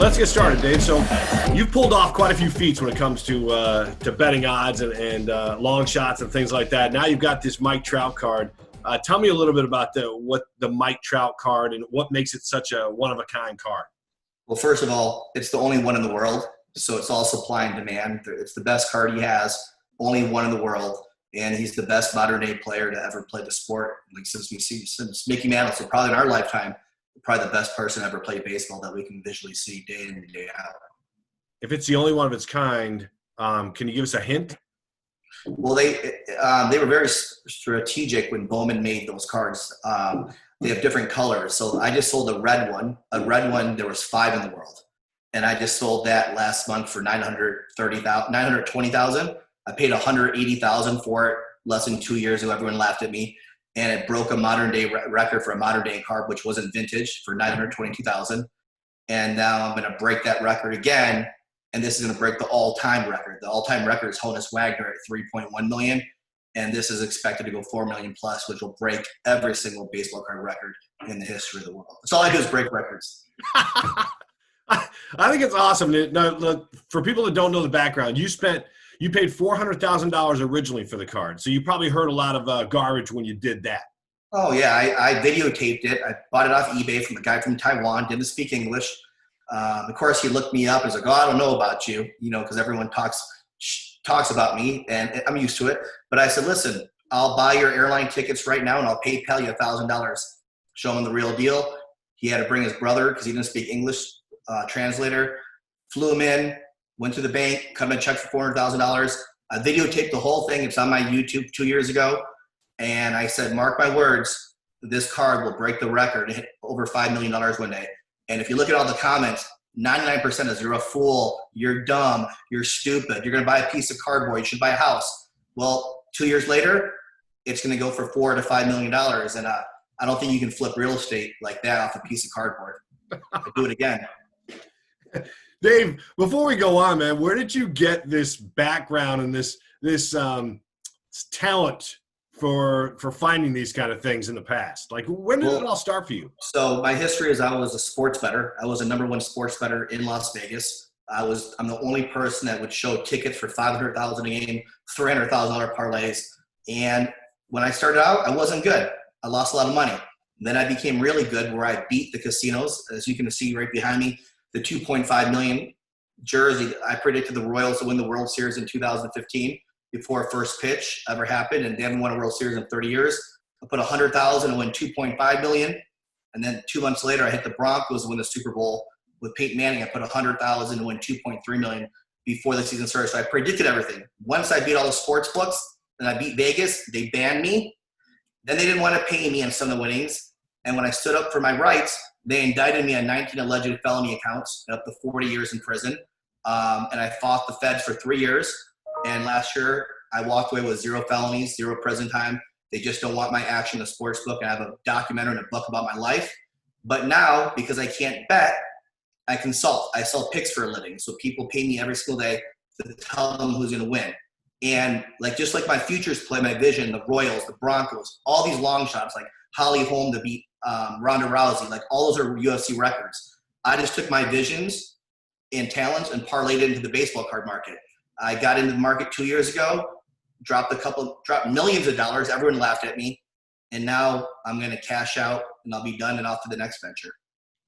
let's get started, Dave. So you've pulled off quite a few feats when it comes to betting odds and long shots and things like that. Now you've got this Mike Trout card. Tell me a little bit about what the Mike Trout card and what makes it such a one-of-a-kind card. Well, first of all, it's the only one in the world, so it's all supply and demand. It's the best card he has, only one in the world, and he's the best modern-day player to ever play the sport. Like since Mickey Mantle, so probably in our lifetime, probably the best person ever played baseball that we can visually see day in and day out. If it's the only one of its kind, can you give us a hint? Well, they were very strategic when Bowman made those cards. They have different colors. So I just sold a red one. There was 5 in the world. And I just sold that last month for $920,000. I paid $180,000 for it less than 2 years ago. Everyone laughed at me. And it broke a modern-day record for a modern-day card, which wasn't vintage, for $922,000. And now I'm going to break that record again, and this is going to break the all-time record. The all-time record is Honus Wagner at $3.1 million, and this is expected to go $4 million plus, which will break every single baseball card record in the history of the world. That's all I do is break records. I think it's awesome. Now, look, for people that don't know the background, you paid $400,000 originally for the card, so you probably heard a lot of garbage when you did that. Oh, yeah. I videotaped it. I bought it off eBay from a guy from Taiwan, didn't speak English. Of course, he looked me up. He's like, oh, I don't know about you, because everyone talks about me, and I'm used to it. But I said, listen, I'll buy your airline tickets right now, and I'll PayPal you $1,000. Show him the real deal. He had to bring his brother because he didn't speak English, translator. Flew him in. Went to the bank, cut him a check for $400,000. I videotaped the whole thing. It's on my YouTube 2 years ago. And I said, mark my words, this card will break the record and hit over $5 million one day. And if you look at all the comments, 99% is you're a fool, you're dumb, you're stupid, you're going to buy a piece of cardboard, you should buy a house. Well, 2 years later, it's going to go for $4 to $5 million. And I don't think you can flip real estate like that off a piece of cardboard. I'll do it again. Dave, before we go on, man, where did you get this background and this talent for finding these kind of things in the past? Like, when did it all start for you? So my history is I was a sports bettor. I was a number 1 sports bettor in Las Vegas. I'm the only person that would show tickets for $500,000 a game, $300,000 parlays. And when I started out, I wasn't good. I lost a lot of money. Then I became really good where I beat the casinos. As you can see right behind me, the $2.5 million jersey. I predicted the Royals to win the World Series in 2015 before first pitch ever happened, and they haven't won a World Series in 30 years. I put $100,000 and win $2.5 million, and then 2 months later, I hit the Broncos to win the Super Bowl with Peyton Manning. I put $100,000 and win $2.3 million before the season started. So I predicted everything. Once I beat all the sports books and I beat Vegas, they banned me. Then they didn't want to pay me on some of the winnings, and when I stood up for my rights, they indicted me on 19 alleged felony accounts, up to 40 years in prison. And I fought the feds for 3 years. And last year, I walked away with 0 felonies, 0 prison time. They just don't want my action in a sports book. And I have a documentary and a book about my life. But now, because I can't bet, I consult. I sell picks for a living. So people pay me every single day to tell them who's going to win. And just like my futures play, my vision, the Royals, the Broncos, all these long shots, like Holly Holm to beat Ronda Rousey, all those are UFC records. I just took my visions and talents and parlayed it into the baseball card market. I got into the market 2 years ago, dropped millions of dollars. Everyone laughed at me. And now I'm going to cash out and I'll be done and off to the next venture.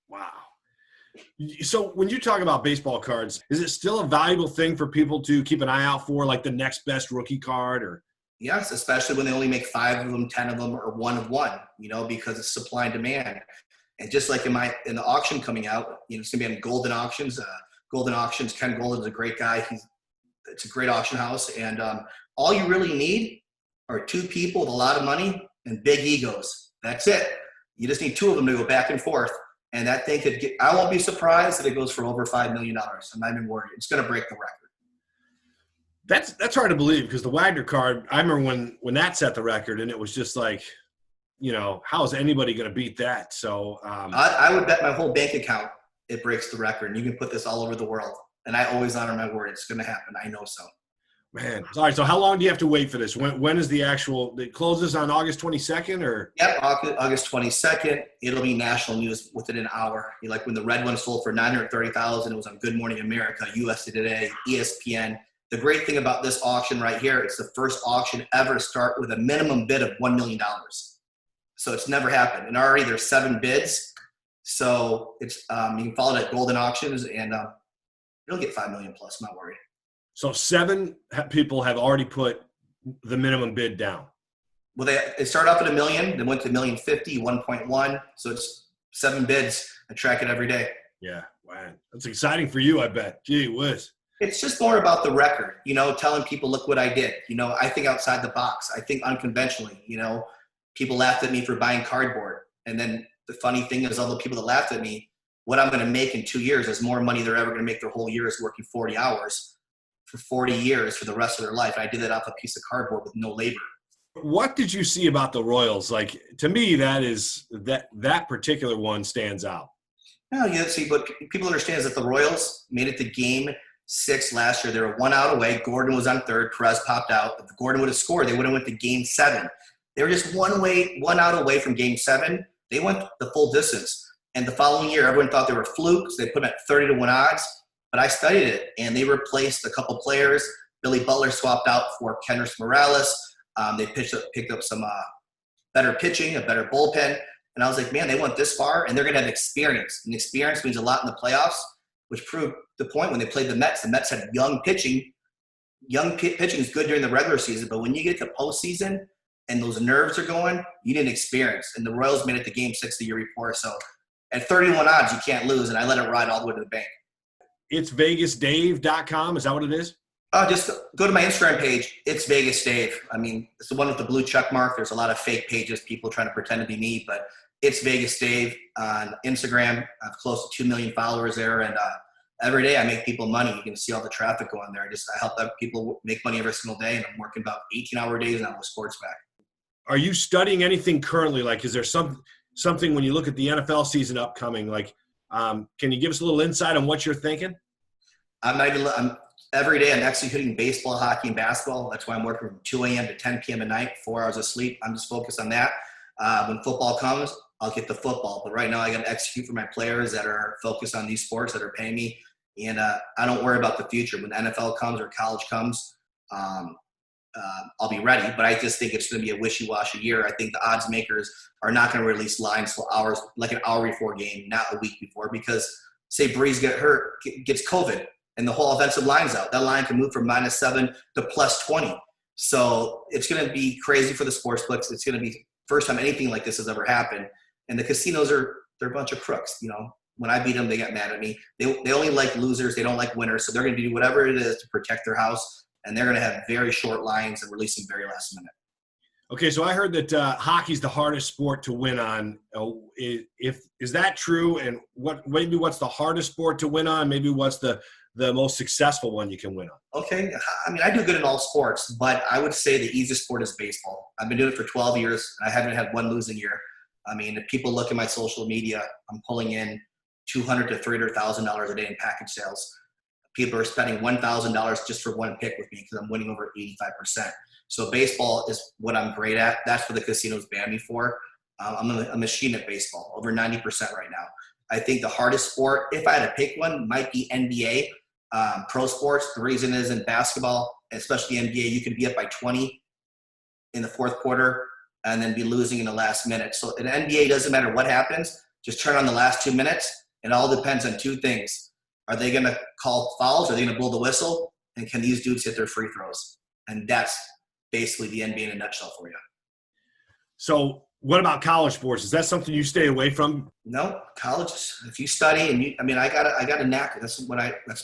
Wow. So when you talk about baseball cards, is it still a valuable thing for people to keep an eye out for, like the next best rookie card? Or yes, especially when they only make 5 of them, 10 of them, or 1 of 1, because it's supply and demand. And just like in the auction coming out, it's going to be on Golden Auctions. Golden Auctions, Ken Golden's a great guy. It's a great auction house. And all you really need are 2 people with a lot of money and big egos. That's it. You just need 2 of them to go back and forth. And that thing I won't be surprised that it goes for over $5 million. I'm not even worried. It's going to break the record. That's hard to believe because the Wagner card, I remember when that set the record and it was just like, how is anybody going to beat that? So I would bet my whole bank account it breaks the record. And you can put this all over the world. And I always honor my word. It's going to happen. I know so. Man, sorry. So how long do you have to wait for this? When is the actual? It closes on August 22nd, or? Yep, August 22nd. It'll be national news within an hour. Like when the red one sold for $930,000, it was on Good Morning America, USA Today, ESPN. The great thing about this auction right here, it's the first auction ever to start with a minimum bid of $1 million. So it's never happened, and already there's 7 bids. So it's you can follow it at Golden Auctions, and it'll get $5 million plus. I'm not worried. So 7 people have already put the minimum bid down. Well, they started off at $1 million, then went to $1,050,000, 1.1. So it's 7 bids. I track it every day. Yeah, wow, that's exciting for you, I bet. Gee whiz. It's just more about the record, telling people, look what I did. I think outside the box. I think unconventionally. People laughed at me for buying cardboard, and then the funny thing is, all the people that laughed at me, what I'm going to make in 2 years is more money they're ever going to make their whole year is working 40 hours. For 40 years for the rest of their life. I did that off a piece of cardboard with no labor. What did you see about the Royals? Like, to me, that particular one stands out. No, see, but people understand is that the Royals made it to Game 6 last year. They were 1 out away. Gordon was on third. Perez popped out. If Gordon would have scored, they would have went to Game 7. They were just 1 out away from Game 7. They went the full distance. And the following year, everyone thought they were flukes. They put them at 30-1 odds. But I studied it, and they replaced a couple players. Billy Butler swapped out for Kendrys Morales. They picked up some better pitching, a better bullpen. And I was like, man, they went this far, and they're going to have experience. And experience means a lot in the playoffs, which proved the point when they played the Mets. The Mets had young pitching. Young pitching is good during the regular season, but when you get to postseason and those nerves are going, you need experience. And the Royals made it to Game 6 the year before. So at 31 odds, you can't lose, and I let it ride all the way to the bank. It's VegasDave.com. Is that what it is? Just go to my Instagram page. It's Vegas Dave. I mean, it's the one with the blue check mark. There's a lot of fake pages, people trying to pretend to be me, but it's Vegas Dave on Instagram. I have close to 2 million followers there, and every day I make people money. You can see all the traffic going there. I help people make money every single day, and I'm working about 18-hour days now with sports back. Are you studying anything currently? Like, is there something when you look at the NFL season upcoming, like, can you give us a little insight on what you're thinking? Every day I'm executing baseball, hockey, and basketball. That's why I'm working from 2 a.m. to 10 p.m. at night, 4 hours of sleep. I'm just focused on that. When football comes, I'll get the football. But right now I got to execute for my players that are focused on these sports that are paying me. And I don't worry about the future. When the NFL comes or college comes, I'll be ready. But I just think it's going to be a wishy-washy year. I think the odds makers are not going to release lines for hours, like an hour before game, not a week before, because say Breeze gets COVID and the whole offensive line's out. That line can move from -7 to +20. So it's going to be crazy for the sports books. It's going to be first time anything like this has ever happened. And the casinos they're a bunch of crooks. When I beat them, they get mad at me. They only like losers. They don't like winners. So they're going to do whatever it is to protect their house. And they're going to have very short lines and release them very last minute. Okay, so I heard that hockey's the hardest sport to win on. Is that true? And what's the hardest sport to win on? Maybe what's the most successful one you can win on? Okay, I mean, I do good in all sports, but I would say the easiest sport is baseball. I've been doing it for 12 years. And I haven't had one losing year. I mean, if people look at my social media, I'm pulling in $200,000 to $300,000 a day in package sales. People are spending $1,000 just for one pick with me because I'm winning over 85%. So baseball is what I'm great at. That's what the casinos banned me for. I'm a machine at baseball, over 90% right now. I think the hardest sport, if I had to pick one, might be NBA. Pro sports, the reason is in basketball, especially NBA, you can be up by 20 in the fourth quarter and then be losing in the last minute. So in NBA, doesn't matter what happens, just turn on the last 2 minutes. It all depends on two things. Are they going to call fouls? Are they going to blow the whistle? And can these dudes hit their free throws? And that's basically the NBA in a nutshell for you. So what about college sports? Is that something you stay away from? No, college, if you study and I got a knack. That's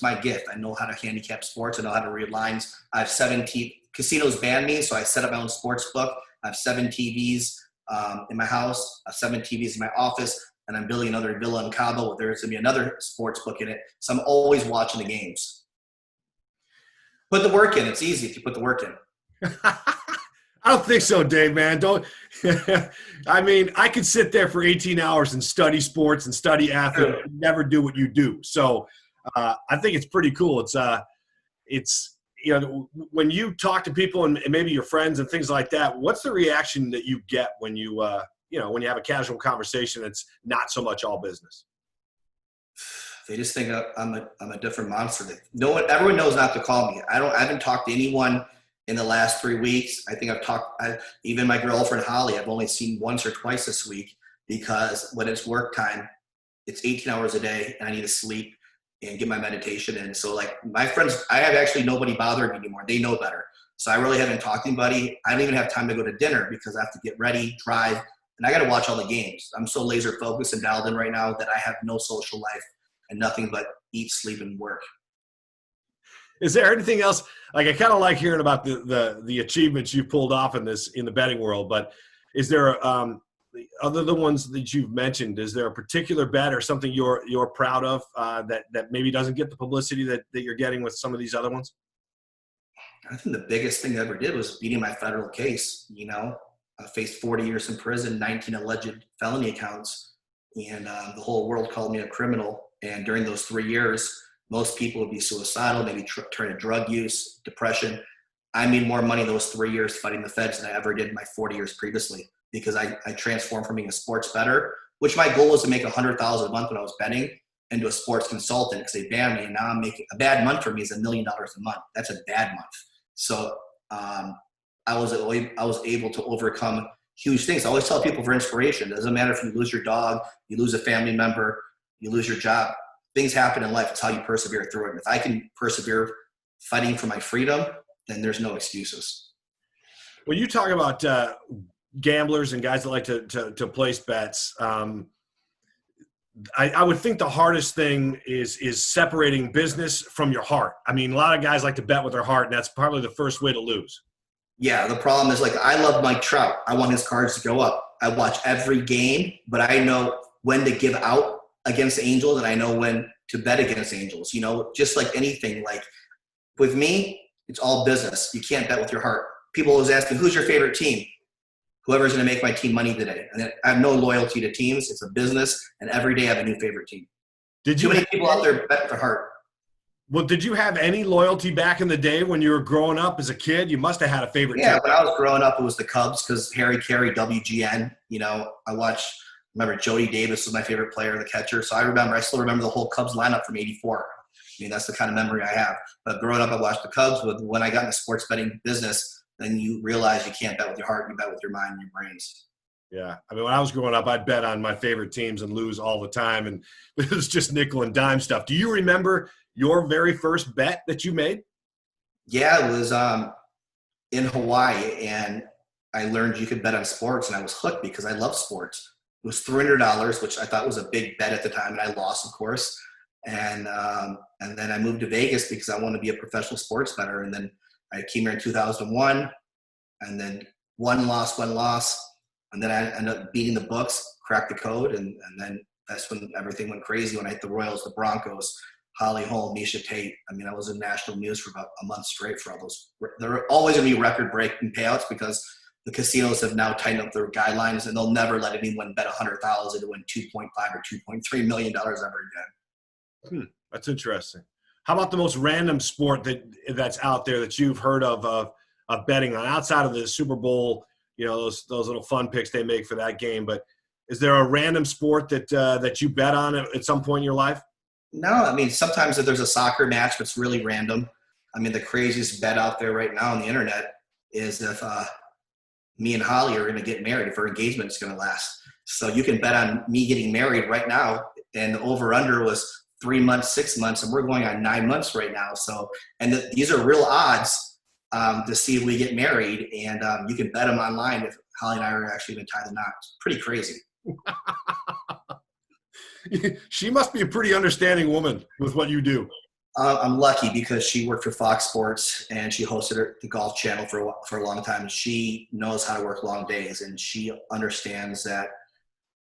my gift. I know how to handicap sports. I know how to read lines. I have 7 casinos banned me, so I set up my own sports book. I have 7 TVs in my house, 7 TVs in my office, and I'm building another villa in Cabo where there's going to be another sports book in it. So I'm always watching the games. Put the work in. It's easy if you put the work in. I don't think so, Dave, man. Don't. I mean, I could sit there for 18 hours and study sports and study athletes and never do what you do. So I think it's pretty cool. It's when you talk to people and maybe your friends and things like that, what's the reaction that you get when you when you have a casual conversation that's not so much all business? They just think I'm a different monster. Everyone knows not to call me. I haven't talked to anyone in the last 3 weeks. I think even my girlfriend Holly, I've only seen once or twice this week, because when it's work time, it's 18 hours a day and I need to sleep and get my meditation in. So like my friends, I have actually nobody bothering me anymore. They know better. So I really haven't talked to anybody. I don't even have time to go to dinner because I have to get ready, drive, and I got to watch all the games. I'm so laser focused and dialed in right now that I have no social life and nothing but eat, sleep, and work. Is there anything else? Like, I kind of like hearing about the achievements you pulled off in the betting world, but is there other than ones that you've mentioned, is there a particular bet or something you're proud of that maybe doesn't get the publicity that you're getting with some of these other ones? I think the biggest thing I ever did was beating my federal case. I faced 40 years in prison, 19 alleged felony counts, and the whole world called me a criminal. And during those 3 years, most people would be suicidal, maybe turn to drug use, depression. I made more money those 3 years fighting the feds than I ever did in my 40 years previously, because I transformed from being a sports bettor, which my goal was to make $100,000 a month when I was betting, into a sports consultant because they banned me. And now I'm making a bad month for me is $1 million a month. That's a bad month. So I was able to overcome huge things. I always tell people for inspiration, it doesn't matter if you lose your dog, you lose a family member, you lose your job. Things happen in life. It's how you persevere through it. And if I can persevere fighting for my freedom, then there's no excuses. When you talk about gamblers and guys that like to place bets, I would think the hardest thing is separating business from your heart. I mean, a lot of guys like to bet with their heart, and that's probably the first way to lose. Yeah, the problem is, like, I love Mike Trout. I want his cards to go up. I watch every game, but I know when to give out against the Angels, and I know when to bet against Angels. Just like anything. Like with me, it's all business. You can't bet with your heart. People always ask me, who's your favorite team? Whoever's going to make my team money today. And I have no loyalty to teams. It's a business, and every day I have a new favorite team. Too many people out there bet with their heart. Well, did you have any loyalty back in the day when you were growing up as a kid? You must have had a favorite team. Yeah, when I was growing up, it was the Cubs because Harry Carey, WGN. Remember Jody Davis was my favorite player, the catcher. So I still remember the whole Cubs lineup from '84. I mean, that's the kind of memory I have. But growing up, I watched the Cubs. But when I got in the sports betting business, then you realize you can't bet with your heart. You bet with your mind and your brains. Yeah. I mean, when I was growing up, I'd bet on my favorite teams and lose all the time. And it was just nickel and dime stuff. Do you remember your very first bet that you made? Yeah, it was in Hawaii. And I learned you could bet on sports. And I was hooked because I love sports. It was $300, which I thought was a big bet at the time. And I lost, of course. And then I moved to Vegas because I wanted to be a professional sports bettor. And then I came here in 2001, and then one loss. And then I ended up beating the books, cracked the code. And then that's when everything went crazy. When I hit the Royals, the Broncos, Holly Holm, Misha Tate. I mean, I was in national news for about a month straight for all those. There are always going to be record-breaking payouts because the casinos have now tightened up their guidelines, and they'll never let anyone bet $100,000 to win $2.5 or $2.3 million ever again. That's interesting. How about the most random sport that's out there that you've heard of betting on outside of the Super Bowl? Those little fun picks they make for that game. But is there a random sport that you bet on at some point in your life? No, I mean, sometimes if there's a soccer match that's really random. I mean, the craziest bet out there right now on the internet is if me and Holly are going to get married, if our engagement is going to last. So you can bet on me getting married right now, and the over-under was 3 months, 6 months, and we're going on 9 months right now. So, these are real odds to see if we get married, and you can bet them online if Holly and I are actually going to tie the knot. It's pretty crazy. She must be a pretty understanding woman with what you do. I'm lucky because she worked for Fox Sports and she hosted the Golf Channel for a long time. She knows how to work long days, and she understands that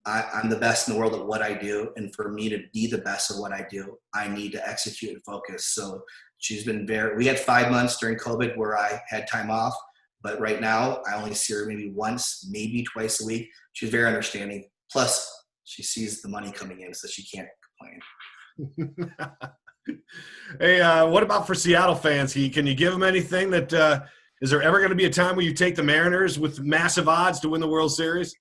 I'm the best in the world at what I do. And for me to be the best at what I do, I need to execute and focus. So she's been we had 5 months during COVID where I had time off, but right now I only see her maybe once, maybe twice a week. She's very understanding. Plus she sees the money coming in, so she can't complain. Hey, what about for Seattle fans? Can you give them anything that is there ever going to be a time where you take the Mariners with massive odds to win the World Series?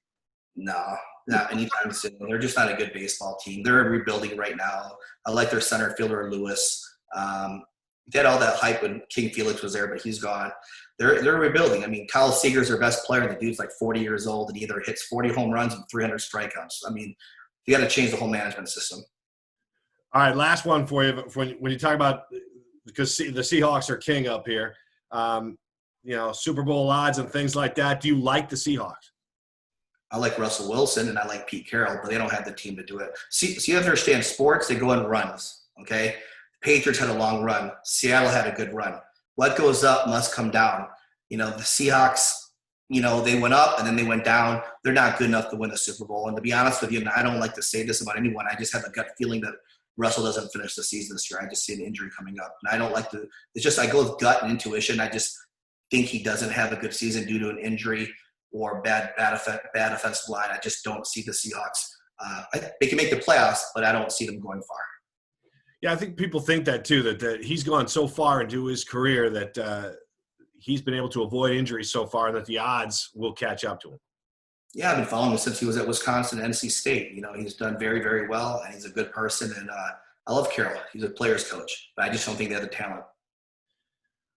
No, not anytime soon. They're just not a good baseball team. They're rebuilding right now. I like their center fielder, Lewis. They had all that hype when King Felix was there, but he's gone. They're rebuilding. I mean, Kyle Seager's their best player, and the dude's like 40 years old and he either hits 40 home runs and 300 strikeouts. I mean, you got to change the whole management system. All right, last one for you. When you talk about, because the Seahawks are king up here, Super Bowl odds and things like that, do you like the Seahawks? I like Russell Wilson and I like Pete Carroll, but they don't have the team to do it. See, you have to understand sports, they go in runs, okay? Patriots had a long run. Seattle had a good run. What goes up must come down. The Seahawks, they went up and then they went down. They're not good enough to win the Super Bowl. And to be honest with you, and I don't like to say this about anyone, I just have a gut feeling that Russell doesn't finish the season this year. I just see an injury coming up. And I don't like to – it's just I go with gut and intuition. I just think he doesn't have a good season due to an injury or bad offensive line. I just don't see the Seahawks. They can make the playoffs, but I don't see them going far. Yeah, I think people think that too, that he's gone so far into his career that he's been able to avoid injuries so far and that the odds will catch up to him. Yeah, I've been following him since he was at Wisconsin and NC State. He's done very, very well, and he's a good person. And I love Carroll. He's a player's coach, but I just don't think they have the talent.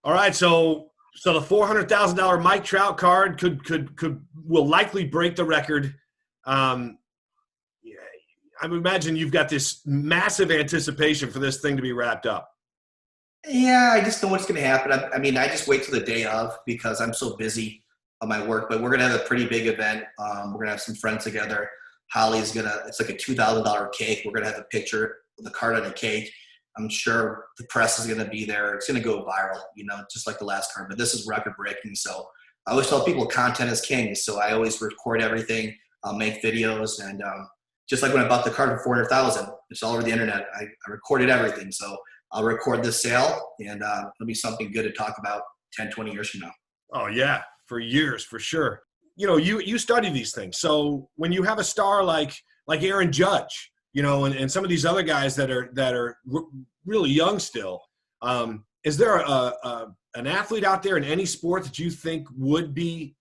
All right, so the $400,000 Mike Trout card will likely break the record. I would imagine you've got this massive anticipation for this thing to be wrapped up. Yeah, I just know what's going to happen. I mean, I just wait till the day of because I'm so busy on my work. But we're going to have a pretty big event. We're going to have some friends together. Holly's going to – it's like a $2,000 cake. We're going to have a picture of the card on the cake. I'm sure the press is going to be there. It's going to go viral, just like the last card. But this is record-breaking. So I always tell people content is king. So I always record everything. I'll make videos. And just like when I bought the card for $400,000, it's all over the internet. I recorded everything. So I'll record this sale, and it'll be something good to talk about 10, 20 years from now. Oh, yeah, for years, for sure. You study these things. So when you have a star like Aaron Judge, and some of these other guys that are really young still, is there an athlete out there in any sport that you think would be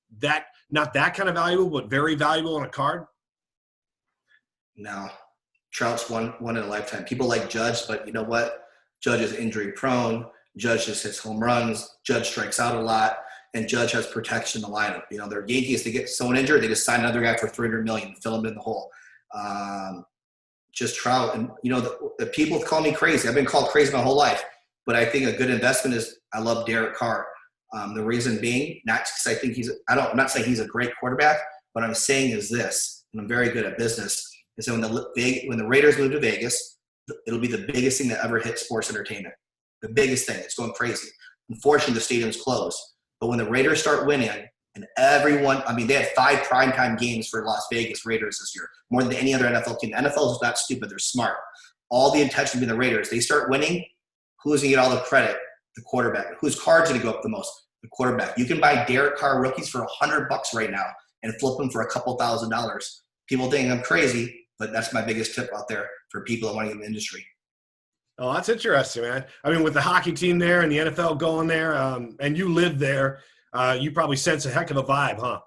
not that kind of valuable, but very valuable on a card? No. Trout's one in a lifetime. People like Judge, but you know what? Judge is injury prone. Judge just hits home runs. Judge strikes out a lot, and Judge has protection in the lineup. Their Yankees, they get someone injured, they just sign another guy for $300 million and fill him in the hole. Just Trout, and the people call me crazy. I've been called crazy my whole life, but I think a good investment is I love Derek Carr. The reason being, not because I think I'm not saying he's a great quarterback. What I'm saying is this, and I'm very good at business, is that when the Raiders move to Vegas, it'll be the biggest thing that ever hit sports entertainment. The biggest thing. It's going crazy. Unfortunately, the stadium's closed. But when the Raiders start winning, and they had 5 primetime games for Las Vegas Raiders this year, more than any other NFL team. The NFL is not stupid. They're smart. All the intention being the Raiders. They start winning, who's going to get all the credit? The quarterback. Whose card's going to go up the most? The quarterback. You can buy Derek Carr rookies for $100 right now and flip them for a couple $1,000s. People think I'm crazy, but that's my biggest tip out there for people that want to get in the industry. Oh, that's interesting, man. I mean, with the hockey team there and the NFL going there, and you live there, you probably sense a heck of a vibe, huh?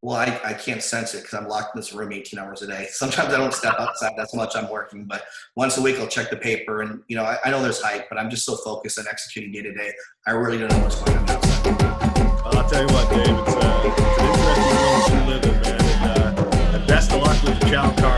Well, I can't sense it because I'm locked in this room 18 hours a day. Sometimes I don't step outside. That's how much I'm working. But once a week, I'll check the paper. And, I know there's hype, but I'm just so focused on executing day to day. I really don't know what's going on outside. Well, I'll tell you what, Dave. It's an interesting world to live in, man. And best of luck with the Trout card.